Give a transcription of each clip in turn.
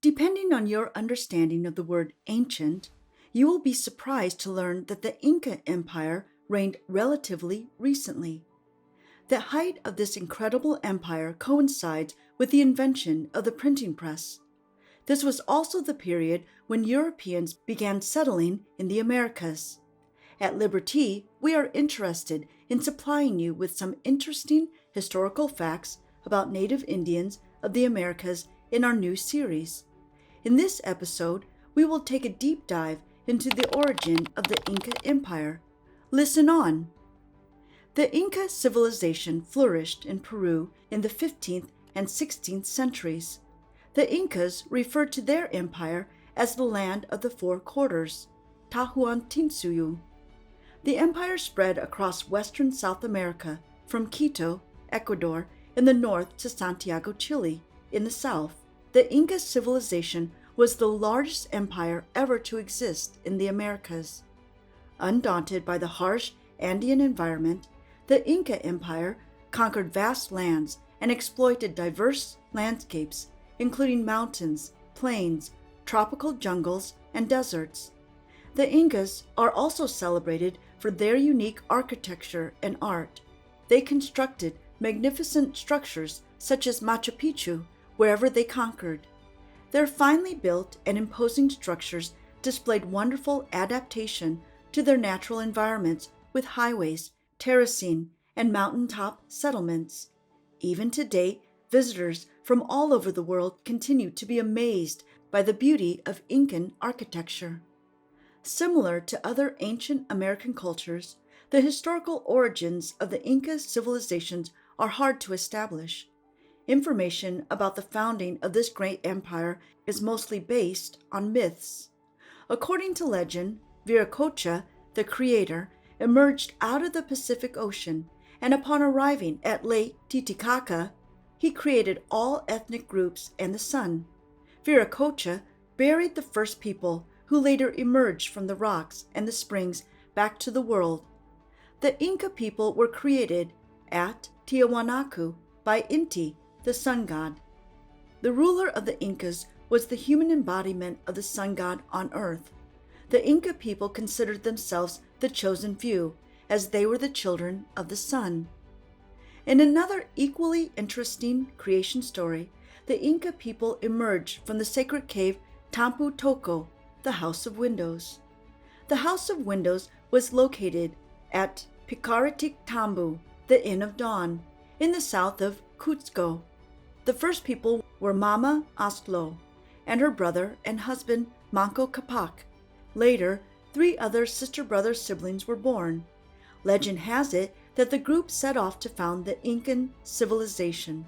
Depending on your understanding of the word ancient, you will be surprised to learn that the Inca Empire reigned relatively recently. The height of this incredible empire coincides with the invention of the printing press. This was also the period when Europeans began settling in the Americas. At Liber-Tea, we are interested in supplying you with some interesting historical facts about native Indians of the Americas in our new series. In this episode, we will take a deep dive into the origin of the Inca Empire. Listen on. The Inca civilization flourished in Peru in the 15th and 16th centuries. The Incas referred to their empire as the Land of the Four Quarters, Tahuantinsuyu. The empire spread across western South America, from Quito, Ecuador, in the north to Santiago, Chile, in the south. The Inca civilization was the largest empire ever to exist in the Americas. Undaunted by the harsh Andean environment, the Inca Empire conquered vast lands and exploited diverse landscapes, including mountains, plains, tropical jungles, and deserts. The Incas are also celebrated for their unique architecture and art. They constructed magnificent structures such as Machu Picchu wherever they conquered. Their finely built and imposing structures displayed wonderful adaptation to their natural environments with highways, terracing, and mountaintop settlements. Even to date, visitors from all over the world continue to be amazed by the beauty of Incan architecture. Similar to other ancient American cultures, the historical origins of the Inca civilizations are hard to establish. Information about the founding of this great empire is mostly based on myths. According to legend, Viracocha, the creator, emerged out of the Pacific Ocean, and upon arriving at Lake Titicaca, he created all ethnic groups and the sun. Viracocha buried the first people who later emerged from the rocks and the springs back to the world. The Inca people were created at Tiahuanacu by Inti, the sun god. The ruler of the Incas was the human embodiment of the sun god on earth. The Inca people considered themselves the chosen few, as they were the children of the sun. In another equally interesting creation story, the Inca people emerged from the sacred cave Tampu Toko, the House of Windows. The House of Windows was located at Pikaritik Tambu, the Inn of Dawn, in the south of Cuzco. The first people were Mama Astlo and her brother and husband Manco Capac. Later, 3 other sister-brother siblings were born. Legend has it that the group set off to found the Incan civilization.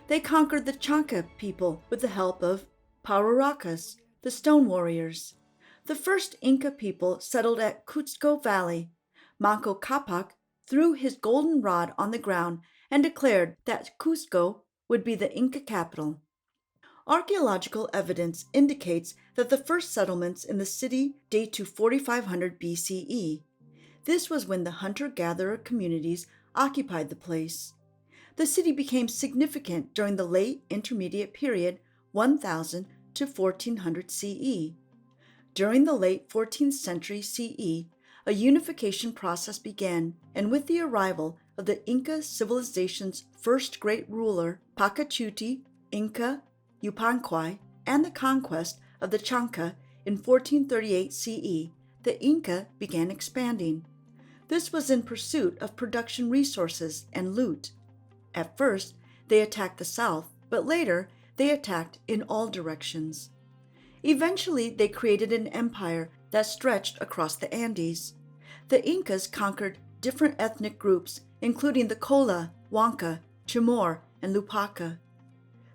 They conquered the Chanca people with the help of Pararacas, the stone warriors. The first Inca people settled at Cuzco Valley. Manco Capac threw his golden rod on the ground and declared that Cuzco would be the Inca capital. Archaeological evidence indicates that the first settlements in the city date to 4500 BCE. This was when the hunter-gatherer communities occupied the place. The city became significant during the late intermediate period 1000 to 1400 CE. During the late 14th century CE, a unification process began, and with the arrival of the Inca civilization's first great ruler, Pachacuti, Inca Yupanqui, and the conquest of the Chanca in 1438 CE, the Inca began expanding. This was in pursuit of production resources and loot. At first, they attacked the south, but later they attacked in all directions. Eventually, they created an empire that stretched across the Andes. The Incas conquered different ethnic groups, including the Cola, Huanca, Chamorro, and Lupaca.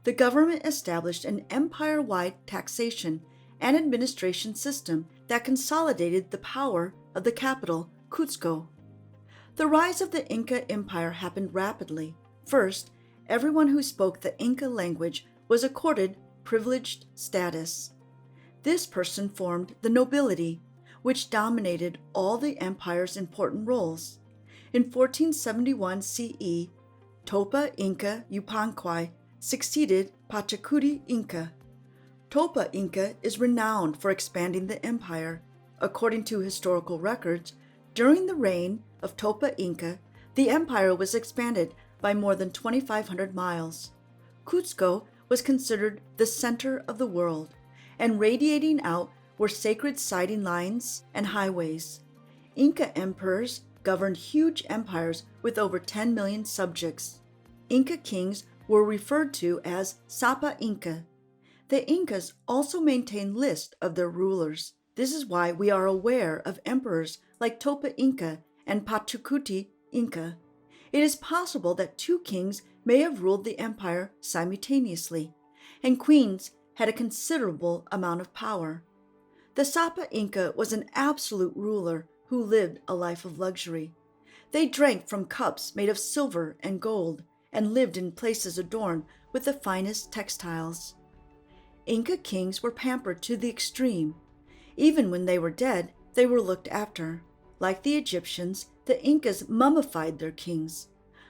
The government established an empire-wide taxation and administration system that consolidated the power of the capital, Cuzco. The rise of the Inca Empire happened rapidly. First, everyone who spoke the Inca language was accorded privileged status. This person formed the nobility, which dominated all the empire's important roles. In 1471 CE, Topa Inca Yupanqui succeeded Pachacuti Inca. Topa Inca is renowned for expanding the empire. According to historical records, during the reign of Topa Inca, the empire was expanded by more than 2,500 miles. Cuzco was considered the center of the world, and radiating out were sacred siding lines and highways. Inca emperors governed huge empires with over 10 million subjects. Inca kings were referred to as Sapa Inca. The Incas also maintained lists of their rulers. This is why we are aware of emperors like Topa Inca and Pachacuti Inca. It is possible that two kings may have ruled the empire simultaneously, and queens had a considerable amount of power. The Sapa Inca was an absolute ruler who lived a life of luxury. They drank from cups made of silver and gold and lived in places adorned with the finest textiles. Inca kings were pampered to the extreme. Even when they were dead, they were looked after. Like the Egyptians, the Incas mummified their kings.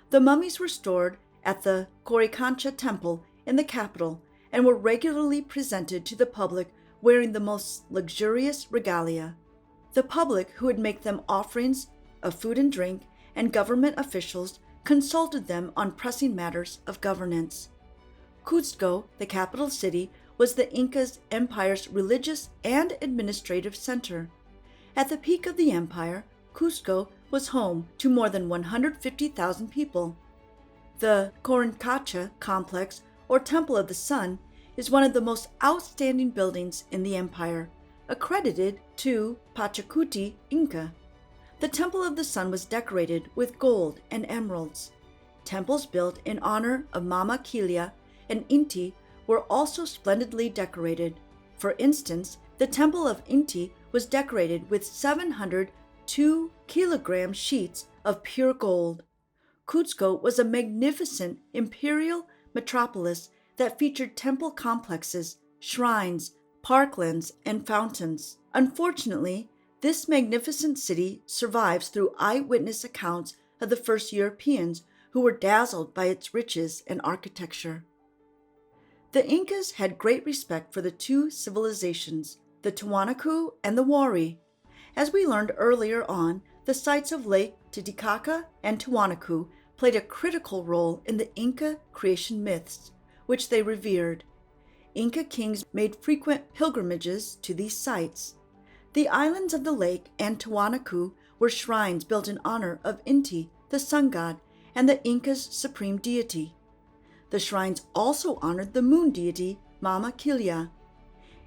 The mummies were stored at the Coricancha temple in the capital and were regularly presented to the public wearing the most luxurious regalia. The public who would make them offerings of food and drink, and government officials consulted them on pressing matters of governance. Cuzco, the capital city, was the Inca's empire's religious and administrative center. At the peak of the empire, Cuzco was home to more than 150,000 people. The Coricancha complex, or Temple of the Sun, is one of the most outstanding buildings in the empire, accredited to Pachacuti Inca. The Temple of the Sun was decorated with gold and emeralds. Temples built in honor of Mama Kilia and Inti were also splendidly decorated. For instance, the Temple of Inti was decorated with 700 2-kilogram sheets of pure gold. Cuzco was a magnificent imperial metropolis that featured temple complexes, shrines, parklands, and fountains. Unfortunately, this magnificent city survives through eyewitness accounts of the first Europeans who were dazzled by its riches and architecture. The Incas had great respect for the two civilizations, the Tiwanaku and the Wari. As we learned earlier on, the sites of Lake Titicaca and Tiwanaku played a critical role in the Inca creation myths, which they revered. Inca kings made frequent pilgrimages to these sites. The islands of the lake and Tiwanaku were shrines built in honor of Inti, the sun god, and the Inca's supreme deity. The shrines also honored the moon deity, Mama Kilia.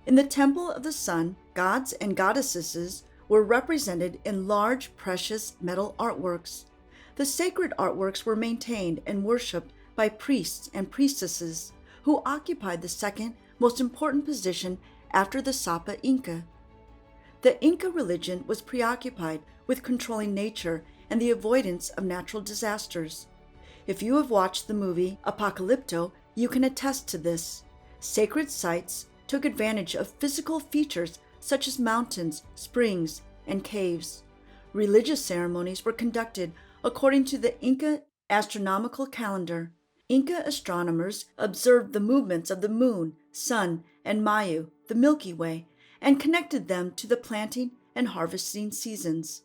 In the Temple of the Sun, gods and goddesses were represented in large, precious metal artworks. The sacred artworks were maintained and worshipped by priests and priestesses, who occupied the second most important position after the Sapa Inca. The Inca religion was preoccupied with controlling nature and the avoidance of natural disasters. If you have watched the movie Apocalypto, you can attest to this. Sacred sites took advantage of physical features such as mountains, springs, and caves. Religious ceremonies were conducted according to the Inca astronomical calendar. Inca astronomers observed the movements of the moon, sun, and Mayu, the Milky Way, and connected them to the planting and harvesting seasons.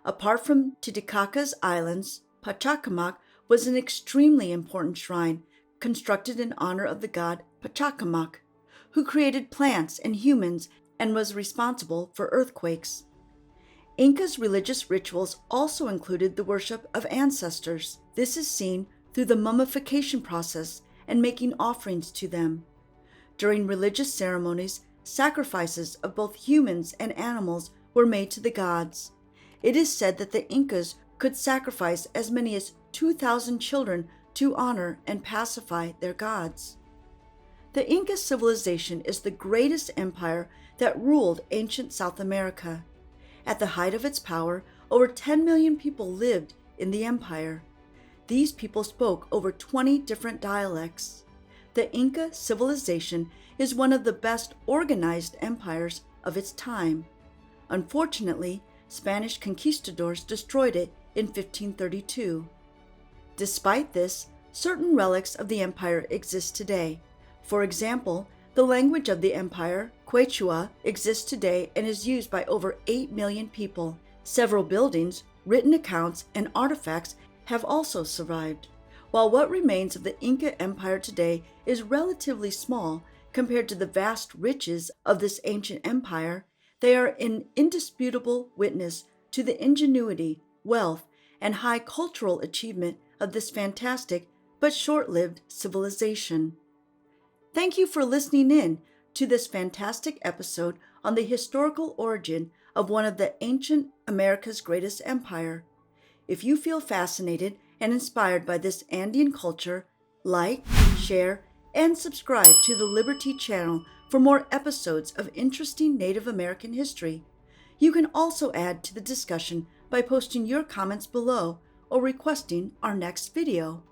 Apart from Titicaca's islands, Pachacamac was an extremely important shrine constructed in honor of the god Pachacamac, who created plants and humans and was responsible for earthquakes. Inca's religious rituals also included the worship of ancestors. This is seen through the mummification process and making offerings to them. During religious ceremonies, sacrifices of both humans and animals were made to the gods. It is said that the Incas could sacrifice as many as 2,000 children to honor and pacify their gods. The Inca civilization is the greatest empire that ruled ancient South America. At the height of its power, over 10 million people lived in the empire. These people spoke over 20 different dialects. The Inca civilization is one of the best organized empires of its time. Unfortunately, Spanish conquistadors destroyed it in 1532. Despite this, certain relics of the empire exist today. For example, The language of the empire, Quechua, exists today and is used by over 8 million people. Several buildings, written accounts, and artifacts have also survived. While what remains of the Inca Empire today is relatively small compared to the vast riches of this ancient empire, they are an indisputable witness to the ingenuity, wealth, and high cultural achievement of this fantastic but short-lived civilization. Thank you for listening in to this fantastic episode on the historical origin of one of the ancient America's greatest empire. If you feel fascinated and inspired by this Andean culture, like, share, and subscribe to the Liber-Tea channel for more episodes of interesting Native American history. You can also add to the discussion by posting your comments below or requesting our next video.